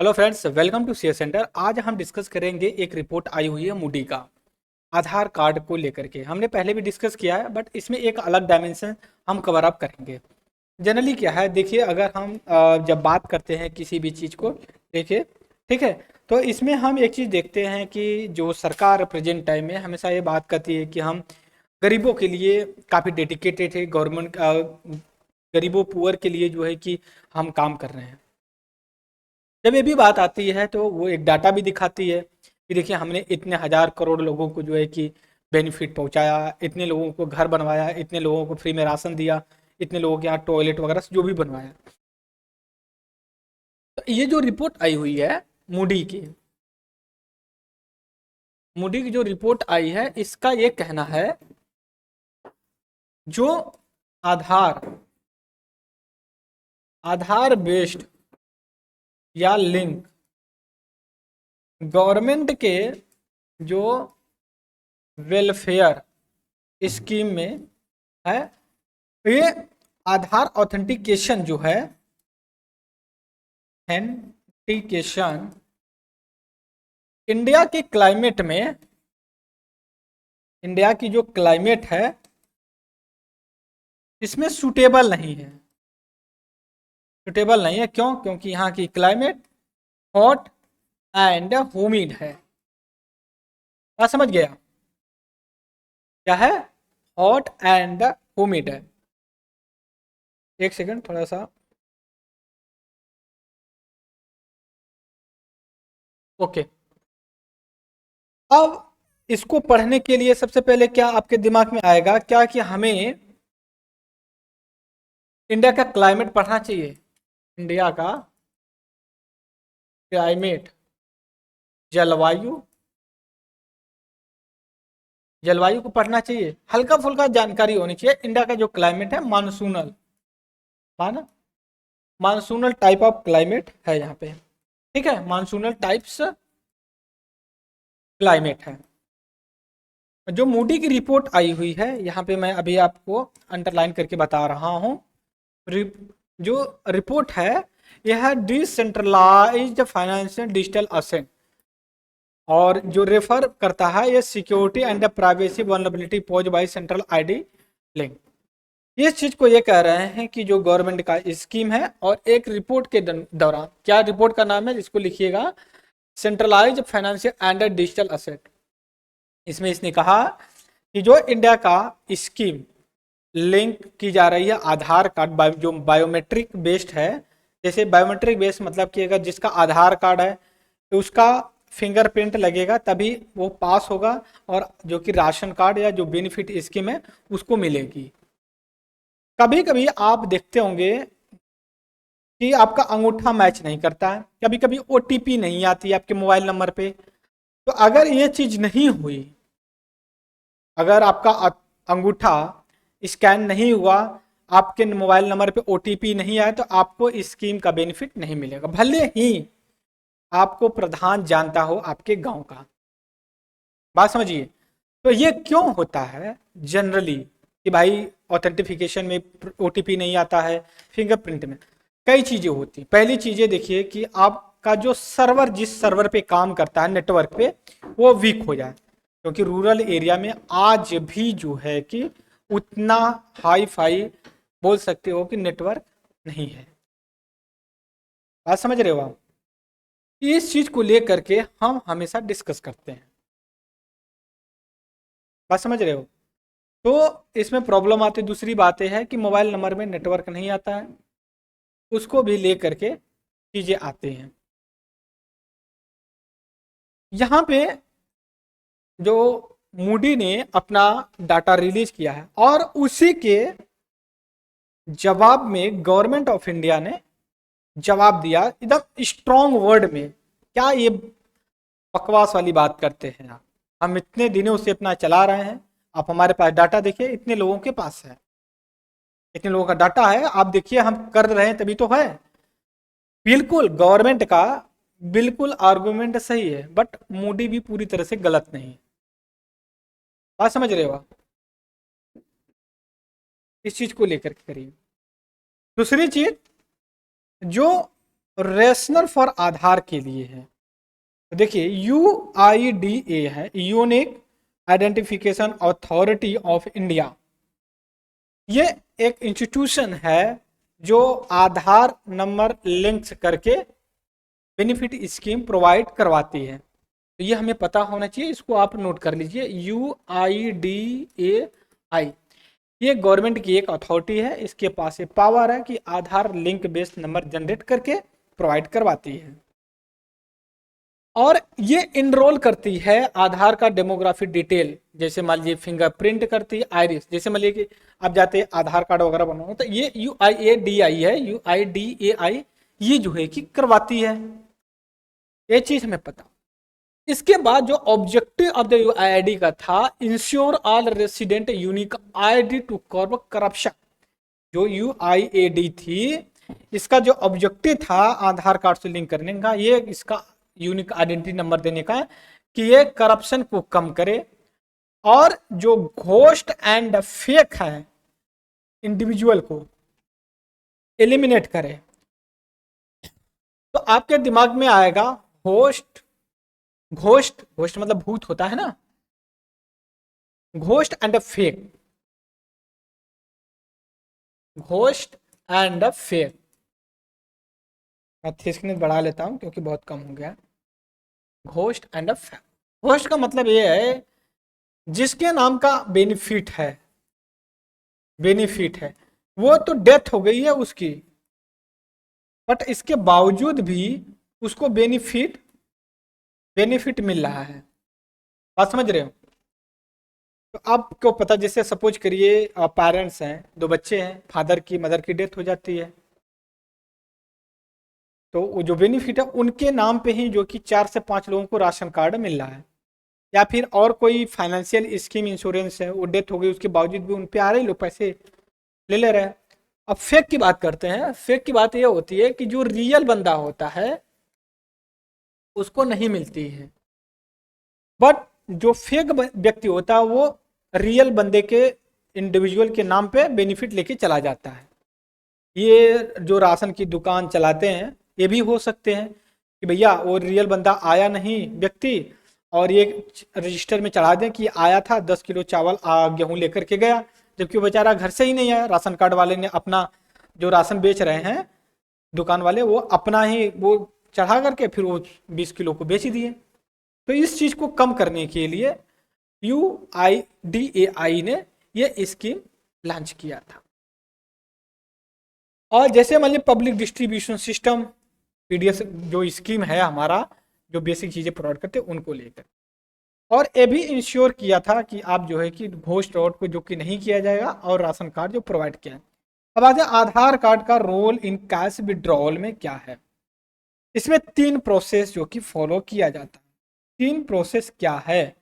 Hello friends, welcome to share centre. आज हम discuss करेंगे एक रिपोर्ट आई हुई है मूडी का आधार कार्ड को लेकर के। हमने पहले भी डिस्कस किया है बट इसमें एक अलग डायमेंशन हम कवर अप करेंगे। जनरली क्या है, देखिए, अगर हम जब बात करते हैं किसी भी चीज़ को, देखिए, ठीक है, तो इसमें हम एक चीज़ देखते हैं कि जो सरकार प्रेजेंट टाइम में हमेशा ये बात करती है कि हम गरीबों के लिए काफ़ी डेडिकेटेड है। गवर्नमेंट गरीबों पुअर के लिए जो है कि हम काम कर रहे हैं। जब ये भी बात आती है तो वो एक डाटा भी दिखाती है कि देखिए, हमने इतने हजार करोड़ लोगों को जो है कि बेनिफिट पहुंचाया, इतने लोगों को घर बनवाया, इतने लोगों को फ्री में राशन दिया, इतने लोगों के यहाँ टॉयलेट वगैरह जो भी बनवाया। तो ये जो रिपोर्ट आई हुई है मूडी की मूडी की जो रिपोर्ट आई है, इसका ये कहना है जो आधार आधार बेस्ड या लिंक गवर्नमेंट के जो वेलफेयर स्कीम में है, ये आधार ऑथेंटिकेशन जो है, ऑथेंटिकेशन इंडिया के क्लाइमेट में, इंडिया की जो क्लाइमेट है इसमें सूटेबल नहीं है। सूटेबल नहीं है क्यों? क्योंकि यहाँ की क्लाइमेट हॉट एंड ह्यूमिड है। क्या समझ गया? क्या है? हॉट एंड ह्यूमिड है। एक सेकंड, थोड़ा सा। ओके, अब इसको पढ़ने के लिए सबसे पहले क्या आपके दिमाग में आएगा, क्या कि हमें इंडिया का क्लाइमेट पढ़ना चाहिए। इंडिया का क्लाइमेट, जलवायु, जलवायु को पढ़ना चाहिए। हल्का फुल्का जानकारी होनी चाहिए। इंडिया का जो क्लाइमेट है मानसूनल, माना मानसूनल टाइप ऑफ क्लाइमेट है यहाँ पे। ठीक है, मानसूनल टाइप्स क्लाइमेट है। जो मूडी की रिपोर्ट आई हुई है यहाँ पे मैं अभी आपको अंडरलाइन करके बता रहा हूँ। जो रिपोर्ट है यह है डिसेंट्रलाइज्ड फाइनेंशियल डिजिटल असेट, और जो रेफर करता है ये security and privacy vulnerability pose by central ID link. इस चीज को ये कह रहे हैं कि जो गवर्नमेंट का स्कीम है, और एक रिपोर्ट के दौरान, क्या रिपोर्ट का नाम है इसको लिखिएगा, centralised financial and digital asset. इसमें इसने कहा कि जो इंडिया का स्कीम लिंक की जा रही है आधार कार्ड, जो बायोमेट्रिक बेस्ड है। जैसे बायोमेट्रिक बेस्ड मतलब कि अगर जिसका आधार कार्ड है तो उसका फिंगरप्रिंट लगेगा तभी वो पास होगा, और जो कि राशन कार्ड या जो बेनिफिट स्कीम है उसको मिलेगी। कभी कभी आप देखते होंगे कि आपका अंगूठा मैच नहीं करता है, कभी कभी ओटीपी नहीं आती है आपके मोबाइल नंबर पे। तो अगर ये चीज नहीं हुई, अगर आपका अंगूठा स्कैन नहीं हुआ, आपके मोबाइल नंबर पे ओटीपी नहीं आया, तो आपको इस स्कीम का बेनिफिट नहीं मिलेगा, भले ही आपको प्रधान जानता हो आपके गांव का। बात समझिए। तो ये क्यों होता है जनरली कि भाई ऑथेंटिफिकेशन में ओटीपी नहीं आता है, फिंगरप्रिंट में कई चीजें होती। पहली चीजें देखिए कि आपका जो सर्वर, जिस सर्वर पे काम करता है नेटवर्क पे, वो वीक हो जाए, क्योंकि रूरल एरिया में आज भी जो है कि उतना हाई फाई बोल सकते हो कि नेटवर्क नहीं है। बात समझ रहे हो आप? इस चीज को लेकर के हम हमेशा डिस्कस करते हैं। बात समझ रहे हो? तो इसमें प्रॉब्लम आती, दूसरी बात यह है कि मोबाइल नंबर में नेटवर्क नहीं आता है, उसको भी लेकर के चीजें आती हैं। यहाँ पे जो मूडी ने अपना डाटा रिलीज किया है, और उसी के जवाब में गवर्नमेंट ऑफ इंडिया ने जवाब दिया एकदम स्ट्रॉन्ग वर्ड में। क्या ये बकवास वाली बात करते हैं आप? हम इतने दिनों से अपना चला रहे हैं, आप हमारे पास डाटा देखिए, इतने लोगों के पास है, इतने लोगों का डाटा है, आप देखिए हम कर रहे हैं तभी तो है। बिल्कुल गवर्नमेंट का बिल्कुल आर्गुमेंट सही है, बट मोदी भी पूरी तरह से गलत नहीं है। बात समझ रहे हो आप? इस चीज को लेकर के करिए। दूसरी चीज, जो रेशनल फॉर आधार के लिए है। तो देखिए UIDA है, unique identification authority of India. ये एक इंस्टीट्यूशन है जो आधार नंबर लिंक्स करके बेनिफिट स्कीम प्रोवाइड करवाती है। तो ये हमें पता होना चाहिए, इसको आप नोट कर लीजिए। UIDAI ये गवर्नमेंट की एक अथॉरिटी है, इसके पास ये पावर है कि आधार लिंक बेस्ड नंबर जनरेट करके प्रोवाइड करवाती है। और ये इनरोल करती है आधार का डेमोग्राफिक डिटेल, जैसे मान लीजिए फिंगरप्रिंट करती है, आइरिस, जैसे मान लीजिए कि आप जाते हैं आधार कार्ड वगैरह बनवाना, तो ये UIDAI है, UIDAI ये जो है कि करवाती है, ये चीज हमें पता। इसके बाद जो ऑब्जेक्टिव ऑफ द UID का था, ensure all resident unique ID to curb corruption. जो UID थी, इसका जो ऑब्जेक्टिव था आधार कार्ड से लिंक करने का, ये इसका यूनिक आइडेंटिटी नंबर देने का, कि ये करप्शन को कम करे और जो घोस्ट एंड फेक है इंडिविजुअल को एलिमिनेट करे। तो आपके दिमाग में आएगा घोस्ट, घोस्ट मतलब भूत होता है ना, ghost and fake, ghost and fake. मैं थिकनेस बढ़ा लेता हूं क्योंकि बहुत कम हो गया। घोस्ट एंड फेक, घोस्ट का मतलब ये है जिसके नाम का बेनिफिट है, बेनिफिट है, वो तो डेथ हो गई है उसकी, बट इसके बावजूद भी उसको बेनिफिट मिल रहा है। बात समझ रहे हो? तो आपको पता, जैसे सपोज करिए पेरेंट्स हैं, दो बच्चे हैं, फादर की मदर की डेथ हो जाती है, तो वो जो बेनिफिट है उनके नाम पे ही, जो कि 4 से 5 लोगों को राशन कार्ड मिल रहा है, या फिर और कोई फाइनेंशियल स्कीम इंश्योरेंस है, वो डेथ हो गई उसके बावजूद भी उन पे आ रहे लोग पैसे ले रहे हैं। अब फेक की बात करते हैं। फेक की बात ये होती है कि जो रियल बंदा होता है उसको नहीं मिलती है, बट जो फेक व्यक्ति होता है वो रियल बंदे के, इंडिविजुअल के नाम पे बेनिफिट लेके चला जाता है। ये जो राशन की दुकान चलाते हैं, ये भी हो सकते हैं कि भैया वो रियल बंदा आया नहीं व्यक्ति, और ये रजिस्टर में चढ़ा दें कि आया था 10 किलो चावल गेहूं लेकर के गया, जबकि वो बेचारा घर से ही नहीं आया। राशन कार्ड वाले ने अपना, जो राशन बेच रहे हैं दुकान वाले, वो अपना ही वो चढ़ा करके फिर वो 20 किलो को बेच दिए। तो इस चीज को कम करने के लिए UIDAI ने ये स्कीम लॉन्च किया था। और जैसे मान लीजिए पब्लिक डिस्ट्रीब्यूशन सिस्टम, PDS जो स्कीम है हमारा, जो बेसिक चीजें प्रोवाइड करते हैं उनको लेकर, और ये भी इंश्योर किया था कि आप जो है कि घोस्ट रोड को जो कि नहीं किया जाएगा, और राशन कार्ड जो प्रोवाइड किया है। अब आते हैं आधार कार्ड का रोल इन कैश विड्रॉल में क्या है। इसमें 3 प्रोसेस जो कि फॉलो किया जाता है। 3 प्रोसेस क्या है,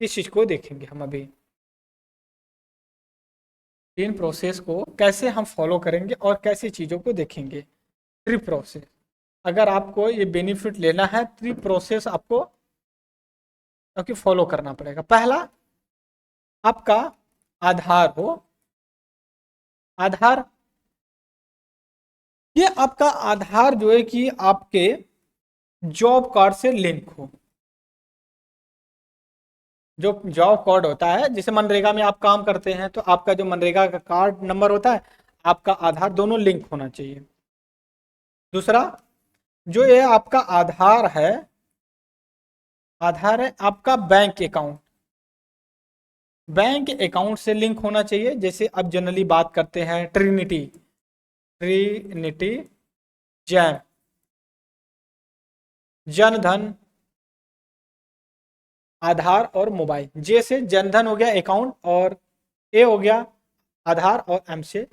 इस चीज को देखेंगे हम अभी। 3 प्रोसेस को कैसे हम फॉलो करेंगे और कैसे चीजों को देखेंगे। 3 प्रोसेस, अगर आपको ये बेनिफिट लेना है, 3 प्रोसेस आपको क्योंकि फॉलो करना पड़ेगा। पहला, आपका आधार हो, आधार, ये आपका आधार जो है कि आपके जॉब कार्ड से लिंक हो। जो जॉब कार्ड होता है, जैसे मनरेगा में आप काम करते हैं, तो आपका जो मनरेगा का कार्ड नंबर होता है, आपका आधार, दोनों लिंक होना चाहिए। दूसरा, जो ये आपका आधार है, आधार है आपका बैंक अकाउंट, बैंक अकाउंट से लिंक होना चाहिए। जैसे अब जनरली बात करते हैं ट्रिनिटी, ट्रिनिटी, जैम, जनधन, आधार और मोबाइल। जे से जनधन हो गया अकाउंट, और ए हो गया आधार, और एम से,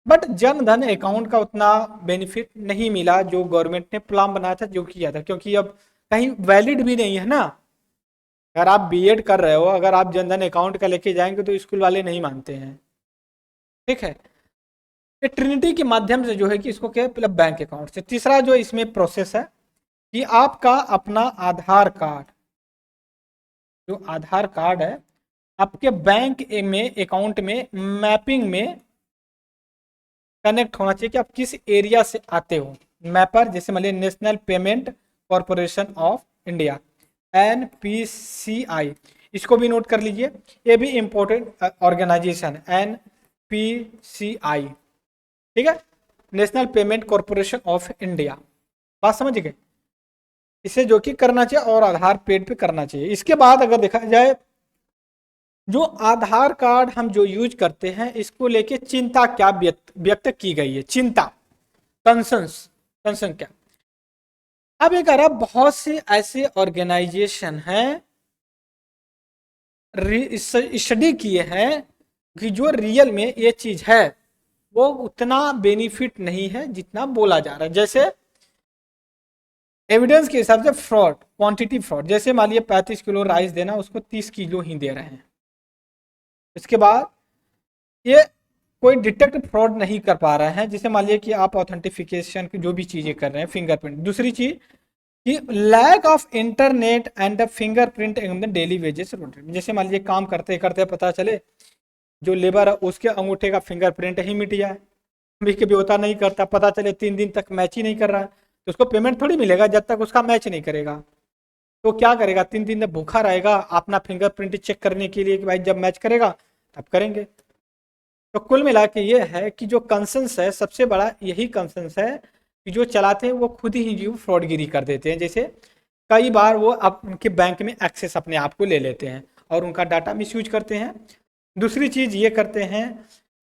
बट जनधन अकाउंट का उतना बेनिफिट नहीं मिला जो गवर्नमेंट ने प्लान बनाया था, जो किया था, क्योंकि अब कहीं वैलिड भी नहीं है ना। अगर आप बीएड कर रहे हो, अगर आप जनधन अकाउंट का लेके जाएंगे तो स्कूल वाले नहीं मानते हैं, ठीक है। ये ट्रिनिटी के माध्यम से जो है कि इसको क्या, मतलब बैंक अकाउंट से। तीसरा जो इसमें प्रोसेस है कि आपका अपना आधार कार्ड, जो आधार कार्ड है आपके बैंक में अकाउंट में मैपिंग में कनेक्ट होना चाहिए कि आप किस एरिया से आते हो। मैपर, जैसे मान लीजिए national payment corporation of India, NPCI, इसको भी नोट कर लीजिए, ये भी इंपॉर्टेंट ऑर्गेनाइजेशन, NPCI, ठीक है, national payment corporation of India. बात समझ गए, इसे जो कि करना चाहिए और आधार पेड पे करना चाहिए। इसके बाद अगर देखा जाए, जो आधार कार्ड हम जो यूज करते हैं, इसको लेके चिंता क्या व्यक्त की गई है, चिंता, कंसर्न क्या। अब ये कह रहा बहुत से ऐसे ऑर्गेनाइजेशन हैं, स्टडी किए हैं कि जो रियल में ये चीज है वो उतना बेनिफिट नहीं है जितना बोला जा रहा है। जैसे एविडेंस के हिसाब से फ्रॉड, क्वांटिटी फ्रॉड, जैसे मान लीजिए 35 किलो राइस देना, उसको 30 किलो ही दे रहे हैं। इसके बाद ये कोई डिटेक्ट फ्रॉड नहीं कर पा रहे हैं, जैसे मान लीजिए कि आप ऑथेंटिफिकेशन की जो भी चीजें कर रहे हैं, फिंगरप्रिंट। दूसरी चीज कि lack of internet and the fingerprint in the daily wages routine, जैसे मान लीजिए काम करते करते पता चले जो लेबर है उसके अंगूठे का फिंगरप्रिंट ही मिट जाए, कभी कभी होता नहीं करता, पता चले 3 दिन तक मैच ही नहीं कर रहा है, तो उसको पेमेंट थोड़ी मिलेगा जब तक उसका मैच नहीं करेगा। तो क्या करेगा, 3 दिन तक भूखा रहेगा अपना फिंगरप्रिंट चेक करने के लिए कि भाई जब मैच करेगा तब करेंगे। तो कुल मिला के ये है कि जो कंसर्न्स है, सबसे बड़ा यही कंसर्न्स है कि जो चलाते हैं वो खुद ही जो फ्रॉडगिरी कर देते हैं। जैसे कई बार वो अब उनके बैंक में एक्सेस अपने आप को ले लेते हैं और उनका डाटा मिसयूज करते हैं। दूसरी चीज़ ये करते हैं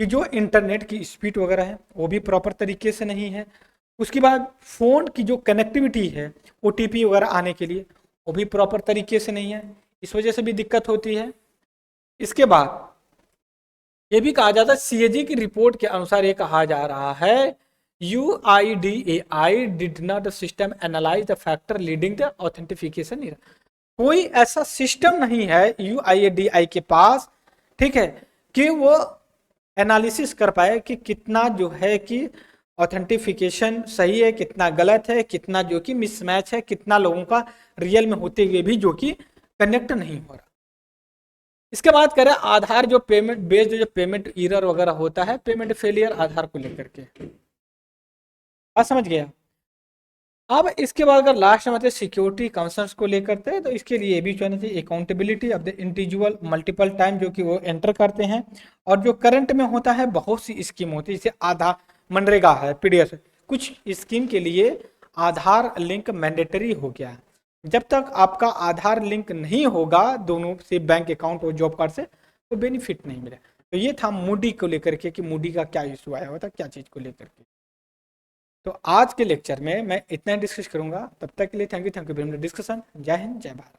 कि जो इंटरनेट की स्पीड वगैरह है वो भी प्रॉपर तरीके से नहीं है। उसके बाद फ़ोन की जो कनेक्टिविटी है OTP वगैरह आने के लिए वो भी प्रॉपर तरीके से नहीं है, इस वजह से भी दिक्कत होती है। इसके बाद ये भी कहा जाता है, CAG की रिपोर्ट के अनुसार ये कहा जा रहा है, UIDAI did not system analyse the factor leading the authentification. कोई ऐसा सिस्टम नहीं है UIDAI के पास, ठीक है, कि वो एनालिसिस कर पाए कि कितना जो है कि ऑथेंटिफिकेशन सही है, कितना गलत है, कितना जो कि मिसमैच है, कितना लोगों का रियल में होते हुए भी जो कि कनेक्ट नहीं हो रहा। इसके बाद करें आधार जो पेमेंट बेस्ड जो पेमेंट एरर वगैरह होता है, पेमेंट फेलियर आधार को लेकर के, बात समझ गया। अब इसके बाद अगर लास्ट में सिक्योरिटी कंसर्न्स को लेकर थे, तो इसके लिए भी जो है accountability of the individual multiple time जो कि वो एंटर करते हैं। और जो करंट में होता है बहुत सी स्कीम होती है, जैसे आधार, मनरेगा है, PDS, कुछ स्कीम के लिए आधार लिंक मैंडेटरी हो गया है। जब तक आपका आधार लिंक नहीं होगा दोनों से, बैंक अकाउंट और जॉब कार्ड से, तो बेनिफिट नहीं मिले। तो ये था मूडी को लेकर के कि मूडी का क्या इशू आया हुआ था, क्या चीज़ को लेकर के। तो आज के लेक्चर में मैं इतना डिस्कस करूंगा, तब तक के लिए thank you very much discussion. जय हिंद, जय भारत।